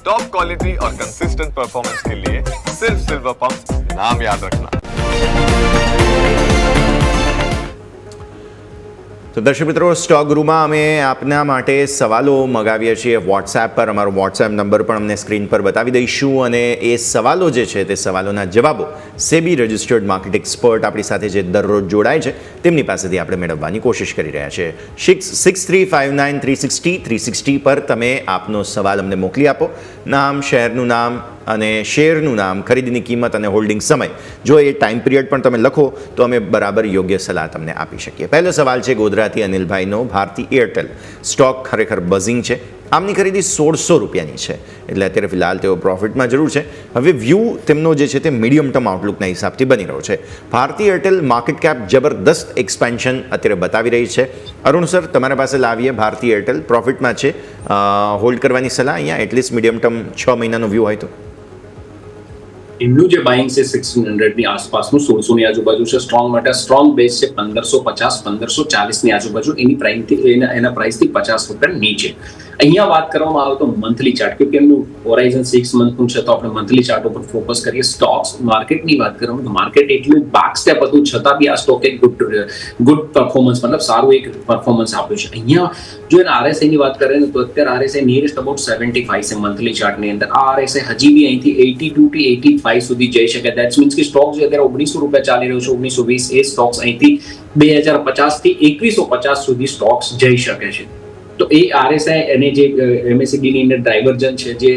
Top quality और consistent performance के लिए सिर्फ सिल्वर पंप नाम याद रखना। તો દર્શક મિત્રો, સ્ટોક ગુરુમાં અમે આપના માટે સવાલો મગાવીએ છીએ વોટ્સએપ પર. અમારો વોટ્સએપ નંબર પણ અમને સ્ક્રીન પર બતાવી દઈશું, અને એ સવાલો જે છે તે સવાલોના જવાબો સેબી રજિસ્ટર્ડ માર્કેટ એક્સપર્ટ આપણી સાથે જે દરરોજ જોડાય છે તેમની પાસેથી આપણે મેળવવાની કોશિશ કરી રહ્યા છીએ. 6359360360 પર તમે આપનો સવાલ અમને મોકલી આપો. નામ, શહેરનું નામ અને શેરનું નામ, ખરીદીની કિંમત અને હોલ્ડિંગ સમય. જો એ ટાઈમ પિરિયડ પણ તમે લખો તો અમે બરાબર યોગ્ય સલાહ તમને આપી શકીએ. પહેલો સવાલ છે ગોધરાથી અનિલભાઈનો. ભારતી એરટેલ સ્ટોક ખરેખર બઝિંગ છે. આમની ખરીદી 1600 રૂપિયાની છે, એટલે અત્યારે ફિલહાલ તેઓ પ્રોફિટમાં જરૂર છે. હવે વ્યૂ તેમનો જે છે તે મીડિયમ ટર્મ આઉટલુકના હિસાબથી બની રહ્યો છે. ભારતી એરટેલ માર્કેટ કેપ જબરદસ્ત એક્સપેન્શન અત્યારે બતાવી રહી છે. અરુણ સર, તમારા પાસે લાવીએ. ભારતી એરટેલ પ્રોફિટમાં છે, હોલ્ડ કરવાની સલાહ અહીંયા, એટલીસ્ટ મીડિયમ ટર્મ 6 મહિનાનો વ્યૂ હોય તો? એમનું જે બાઇંગ છે 1600 ની આસપાસનું, 1600 ની આજુબાજુ છે. સ્ટ્રોંગ માટે સ્ટ્રોંગ બેઝ છે 1550 1540 ની આજુબાજુ. એના પ્રાઇસથી 50 રૂપિયા નીચે. અહીંયા વાત કરવામાં આવે તો મંથલી ચાર્ટ, કે એમનું હોરાઇઝન 6 મંથનું છે, તો આપણે મંથલી ચાર્ટ ઉપર ફોકસ કરીએ. સ્ટોક્સ માર્કેટની વાત કરવામાં તો માર્કેટ એટલું બાક સ્ટેપ હતું છતાં બી આ સ્ટોકે ગુડ પરફોર્મન્સ, મતલબ સારું એક પરફોર્મન્સ આપ્યું છે. અહીંયા જો એના આરએસઆઈ ની વાત કરીએ ને તો અત્યારે આરએસઆઈ નિયરેસ્ટ અબાઉટ 75 છે મંથલી ચાર્ટની અંદર. આ આરએસઆઈ હજી બી અહીંથી 82 થી 85 સુધી જઈ શકે. દેટ્સ મીન્સ કે સ્ટોક જે અત્યારે 1900 રૂપિયા ચાલી રહ્યો છે, 1920, એ સ્ટોક્સ અહીંથી 2050 થી 2150 સુધી સ્ટોક્સ જઈ શકે છે. તો એ આરએસઆઈ અને જે એમએસસીબી ની અંદર ડાયવર્જન છે, જે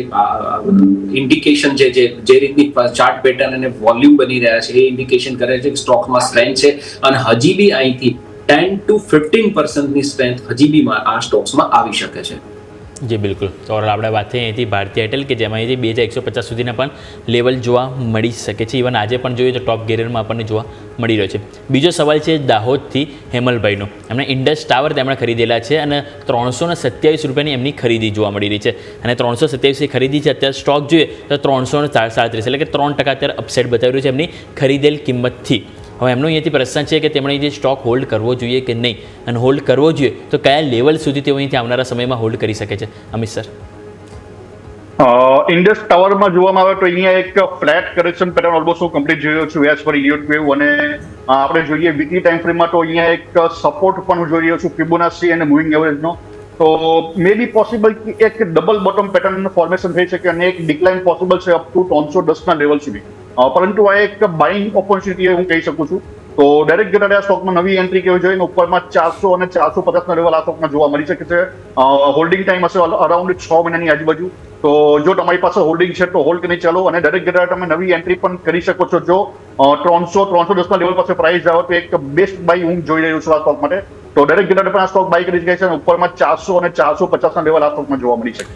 ઇન્ડિકેશન છે, જે રીતની ચાર્ટ પેટર્ન અને વોલ્યુમ બની રહ્યા છે, એ ઇન્ડિકેશન કરે છે કે સ્ટોકમાં સ્ટ્રેન્થ છે. અને હજી બી અહીંથી 10 to 15% ની સ્ટ્રેન્થ હજી બી આ સ્ટોક્સમાં આવી શકે છે. જી બિલકુલ. તો આપણે વાત થઈ અહીંથી ભારતી એરટેલ, કે જેમાં અહીંથી 2150 સુધીના પણ લેવલ જોવા મળી શકે છે. ઇવન આજે પણ જોઈએ તો ટોપ ગેરરમાં આપણને જોવા મળી રહ્યો છે. બીજો સવાલ છે દાહોદથી હેમલભાઈનો. એમણે ઇન્ડસ ટાવર તેમણે ખરીદેલા છે અને 327 રૂપિયાની એમની ખરીદી જોવા મળી રહી છે. અને 327 ખરીદી છે. અત્યારે સ્ટોક જોઈએ તો 337, એટલે કે 3% અત્યારે અપસાઇડ બતાવી રહ્યું છે એમની ખરીદેલ કિંમતથી. હવે એમનો અહીંયાથી પ્રશ્ન છે કે તેમણે જે સ્ટોક હોલ્ડ કરવો જોઈએ કે નહીં, અને હોલ્ડ કરવો જોઈએ તો કયા લેવલ સુધી તેઓ અહીંથી આવનારા સમયમાં હોલ્ડ કરી શકે છે? અમિત સર. ઇન્ડસ ટાવરમાં જોવામાં આવે તો અહીંયા એક flat correction pattern almost complete જોયો છું એઝ પર ઈઓટ વેવ. અને આપણે જોઈએ વીકલી ટાઈમ ફ્રેમમાં તો અહીંયા એક સપોર્ટ પણ જોઈ રહ્યો છું ફિબોનાચી અને મૂવિંગ એવરેજનો. તો મે બી પોસિબલ કે એક ડબલ બોટમ પેટર્ન ફોર્મેશન થઈ શકે અને એક ડિક્લાઇન પોસિબલ છે અપ ટુ 310 ના લેવલ સુધી. પરંતુ આ એક બાઇંગ ઓપોર્ચ્યુનિટી હું કહી શકું છું. તો ડાયરેક્ટ ગેટરે આ સ્ટોકમાં નવી એન્ટ્રી કેવી જોઈએ, ઉપરમાં 400 અને 450 ના લેવલ આ સ્ટોકમાં જોવા મળી શકે છે. હોલ્ડિંગ ટાઈમ હશે અરાઉન્ડ 6 મહિનાની આજુબાજુ. તો જો તમારી પાસે હોલ્ડિંગ છે તો હોલ્ડ કરી ચાલો, અને ડાયરેક્ટ ગેટરે તમે નવી એન્ટ્રી પણ કરી શકો છો. જો 300-310 ના લેવલ પાસે પ્રાઇસ આવે તો એક બેસ્ટ બાય હું જોઈ રહ્યું છું આ સ્ટોક માટે. તો ડાયરેક્ટ ગેટરે પણ આ સ્ટોક બાય કરી શકાય છે, અને ઉપરમાં 400 અને 450 ના લેવલ આ સ્ટોકમાં જોવા મળી શકે.